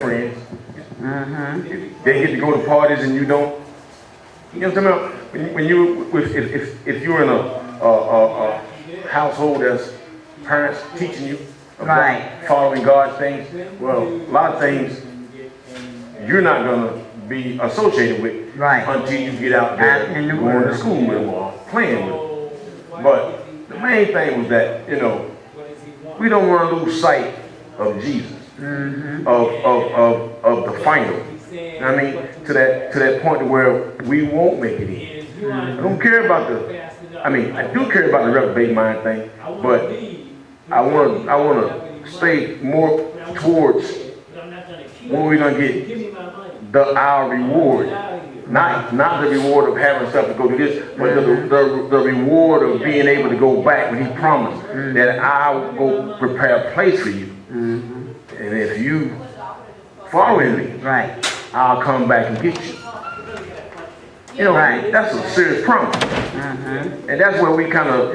friends. They get to go to parties and you don't. You know what I'm talking about? If you're in a household that's parents teaching you about following God's things, well, a lot of things you're not gonna be associated with until you get out there and going to school with them or playing with them. But the main thing was that, we don't want to lose sight of Jesus, of the final. You know what I mean? To that point where we won't make it in. I don't care about I do care about the reprobate mind thing, but I want to stay more towards where we're gonna get our reward. Not the reward of having stuff to go do this, but the reward of being able to go back when he promised that I will go prepare a place for you. And if you follow me, I'll come back and get you. That's a serious promise. And that's where we kind of,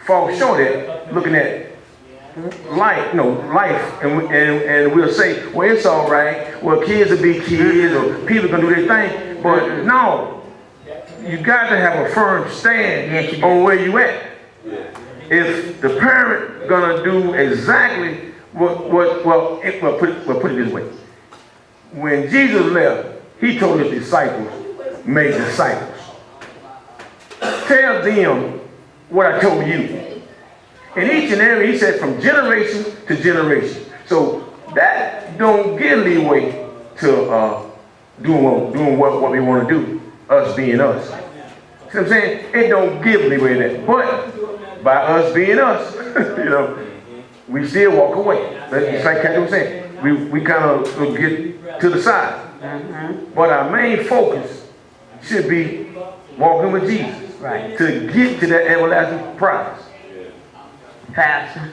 fall short at looking at life, and we'll say, well, it's all right. Well, kids will be kids, or people can do their thing. But no, you got to have a firm stand on where you at. If the parent gonna do exactly put it this way. When Jesus left, he told his disciples, make disciples. Tell them what I told you. And each and every, he said, from generation to generation. So that don't give leeway to doing what we want to do, us being us. See what I'm saying? It don't give leeway to that. But by us being us, we still walk away. Just like Catherine was saying, we kind of get to the side. But our main focus should be walking with Jesus to get to that everlasting prize. Pastor.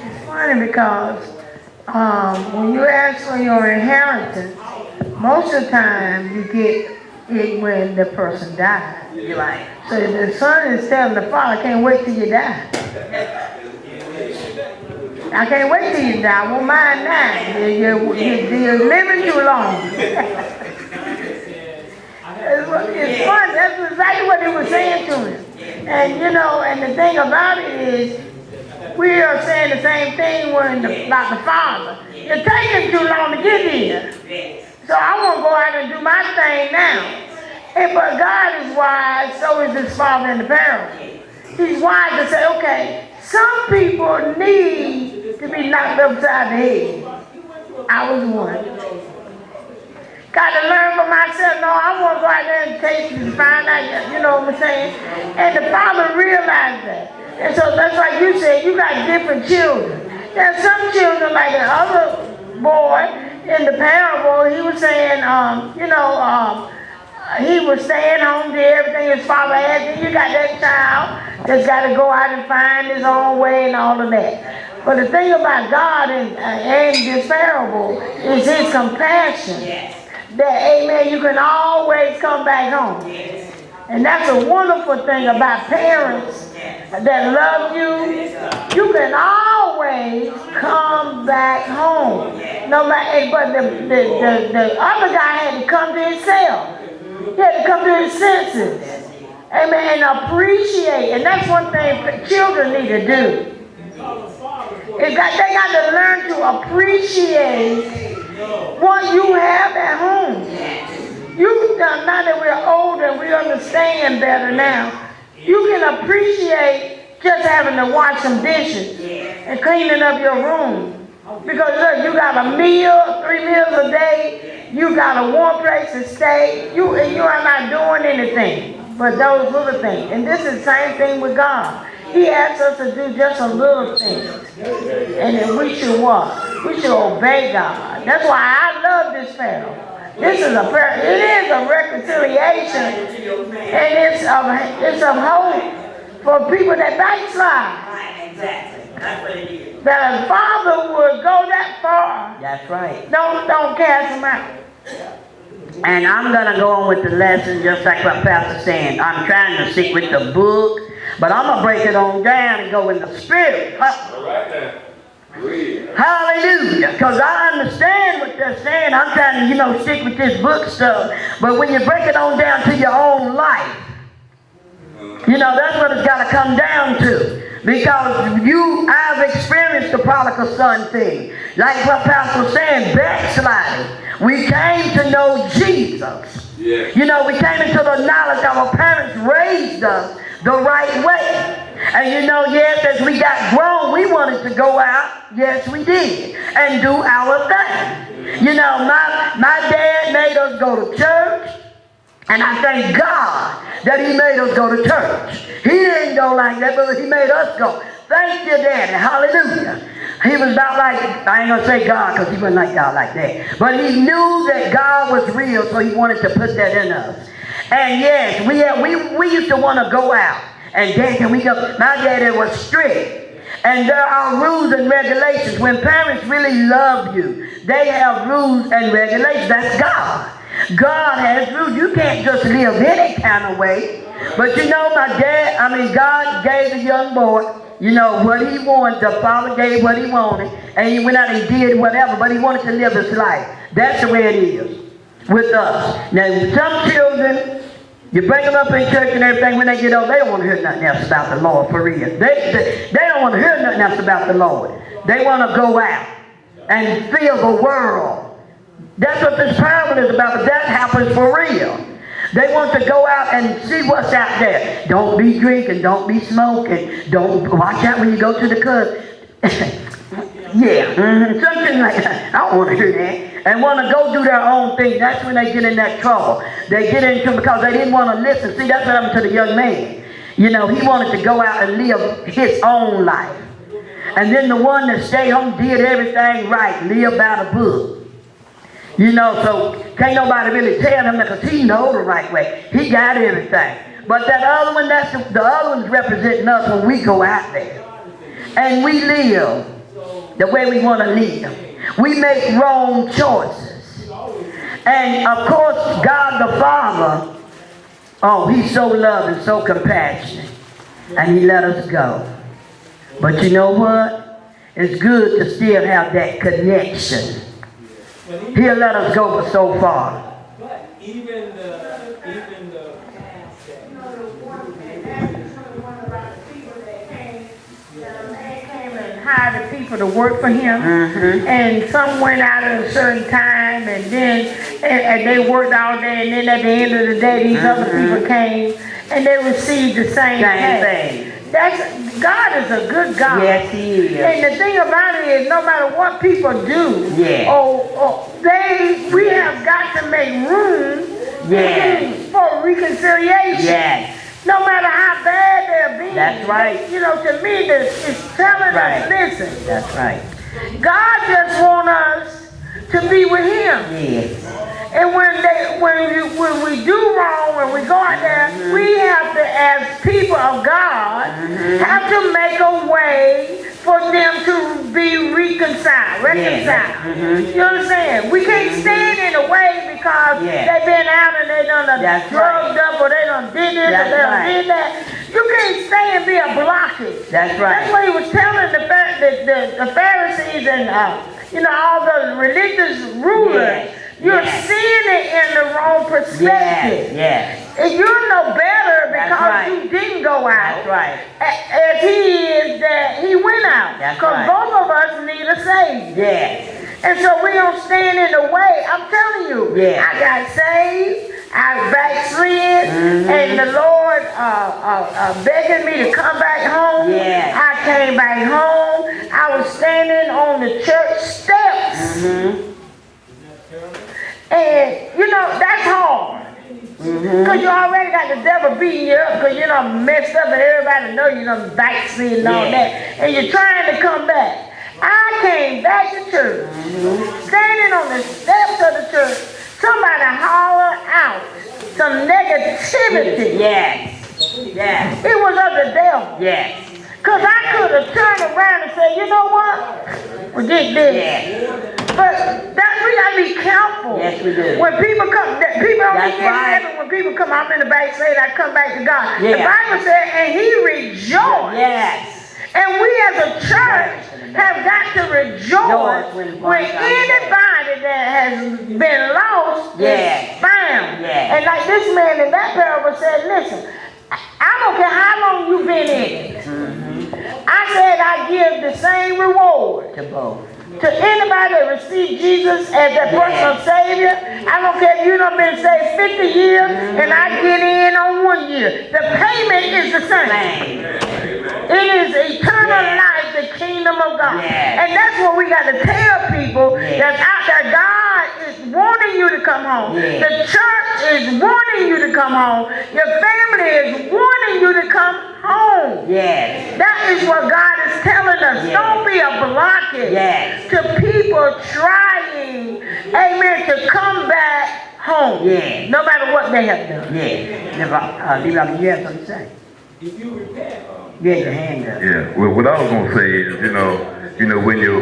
It's funny because when you ask for your inheritance, most of the time you get it when the person dies. So the son is telling the father, I can't wait till you die. I can't wait till you die. I want mine now. You're living too long. It's fun. That's exactly what he was saying to him. And and the thing about it is, we are saying the same thing about the father. It's taking too long to get here. So I want to go out and do my thing now. But God is wise, so is his father in the parable. He's wise to say, okay, some people need to be knocked upside the head. I was one. Got to learn for myself. No, I want to go out there and taste and find out, you know what I'm saying? And the father realized that. And so that's like you said, you got different children. There's some children, like the other boy in the parable, he was saying, he was staying home, did everything his father asked. And you got that child that's got to go out and find his own way and all of that. But the thing about God and this parable is his compassion. That, amen, you can always come back home. And that's a wonderful thing about parents that love you. You can always come back home. No matter, but the other guy had to come to himself. He had to come to his senses. Amen, and appreciate. And that's one thing children need to do. They got to learn to appreciate what you have at home. Now that we're older and we understand better now, you can appreciate just having to wash some dishes and cleaning up your room. Because look, you got a meal, 3 meals a day, you got a warm place to stay, you are not doing anything but those little things. And this is the same thing with God. He asks us to do just a little thing. And then we should what? We should obey God. That's why I love this parable. This is it is a reconciliation, and it's of hope for people that backslide. Exactly. That's what it is. That a father would go that far. That's right. Don't cast them out. And I'm going to go on with the lesson just like what Pastor saying. I'm trying to stick with the book, but I'm going to break it on down and go in the spirit. Hallelujah. Because I understand what they're saying. I'm trying to, stick with this book stuff. But when you break it on down to your own life, that's what it's got to come down to. Because I've experienced the prodigal son thing. Like what Pastor was saying, backsliding. We came to know Jesus. Yeah. We came into the knowledge our parents raised us the right way. And yes, as we got grown, we wanted to go out. Yes, we did. And do our thing. My dad made us go to church. And I thank God that he made us go to church. He didn't go like that, but he made us go. Thank you, Daddy. Hallelujah. He was not like, I ain't going to say God because he wasn't like God like that. But he knew that God was real, so he wanted to put that in us. And yes, we used to want to go out. And Dad, can we go? My daddy was strict. And there are rules and regulations. When parents really love you, they have rules and regulations. That's God. God has rules. You can't just live any kind of way. But God gave the young boy, what he wanted. The father gave what he wanted. And he went out and did whatever. But he wanted to live his life. That's the way it is with us. Now, some children, you bring them up in church and everything. When they get old, they don't want to hear nothing else about the Lord for real. They don't want to hear nothing else about the Lord. They want to go out and feel the world. That's what this parable is about, but that happens for real. They want to go out and see what's out there. Don't be drinking, don't be smoking, don't watch out when you go to the club. Something like that. I don't want to hear that. And want to go do their own thing. That's when they get in that trouble. They get into it because they didn't want to listen. See, that's what happened to the young man. He wanted to go out and live his own life. And then the one that stayed home did everything right, lived by the book. So can't nobody really tell him that because he knows the right way. He got everything. But that other one, the other one's representing us when we go out there. And we live the way we want to live. We make wrong choices. And of course, God the Father, he's so loving, so compassionate. And he let us go. But you know what? It's good to still have that connection. He'll let us go for so far. But even the hired the people to work for him, and some went out at a certain time, and then and they worked all day, and then at the end of the day, these other people came, and they received the same thing. God is a good God. Yes, he is. And the thing about it is, no matter what people do, we have got to make room for reconciliation. Yes. No matter how bad they're being. That's right. To me, it's telling us, listen. That's right. God just wants us to be with him. Yes. And when we do wrong, when we go out there, we have to, as people of God, have to make a way for them to be reconciled. You understand? We can't stand in the way because they've been out and they done drugged up or they done did this or they done did that. You can't stay and be a blockage. That's right. That's what he was telling the Pharisees and all the religious rulers. You're seeing it in the wrong perspective. And you're no better because you didn't go out. That's right. As he is that he went out. Because both of us need a Savior. And so we don't stand in the way. I'm telling you, I got saved, I backslid, and the Lord begging me to come back home. I came back home. I was standing on the church steps. And, that's hard. Because you already got the devil beating you up because you done messed up and everybody know you done backslid and all that. And you're trying to come back. I came back to church, standing on the steps of the church. Somebody holler out some negativity. It was of the devil. Because I could have turned around and said, you know what? Forget this. But we got to be careful. Yes, we do. When people come, people only get heaven when people come. I'm in the back saying I come back to God. The Bible said, and he rejoiced. And we as a church have got to rejoice when anybody that has been lost is found. And like this man in that parable said, listen, I don't care how long you've been in it. I said I give the same reward To both. to anybody that received Jesus as their personal Savior. I don't care if you done been saved 50 years and I get in on 1 year. The payment is the same. It is eternal life, the kingdom of God. And that's what we got to tell people that's out there. God is wanting you to come home. The church is wanting you to come home. Your family is wanting you to come home. That is what God is telling us. Don't be a blockage to people trying, amen, to come back home. No matter what they have done. You have something to say? If you repent, Get your hand up. Yeah, well, what I was gonna say is,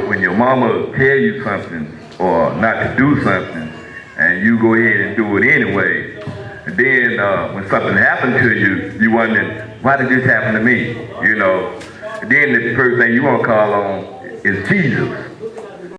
when your mama tell you something or not to do something, and you go ahead and do it anyway, and then when something happens to you, you wonder, why did this happen to me? Then the first thing you want to call on is Jesus.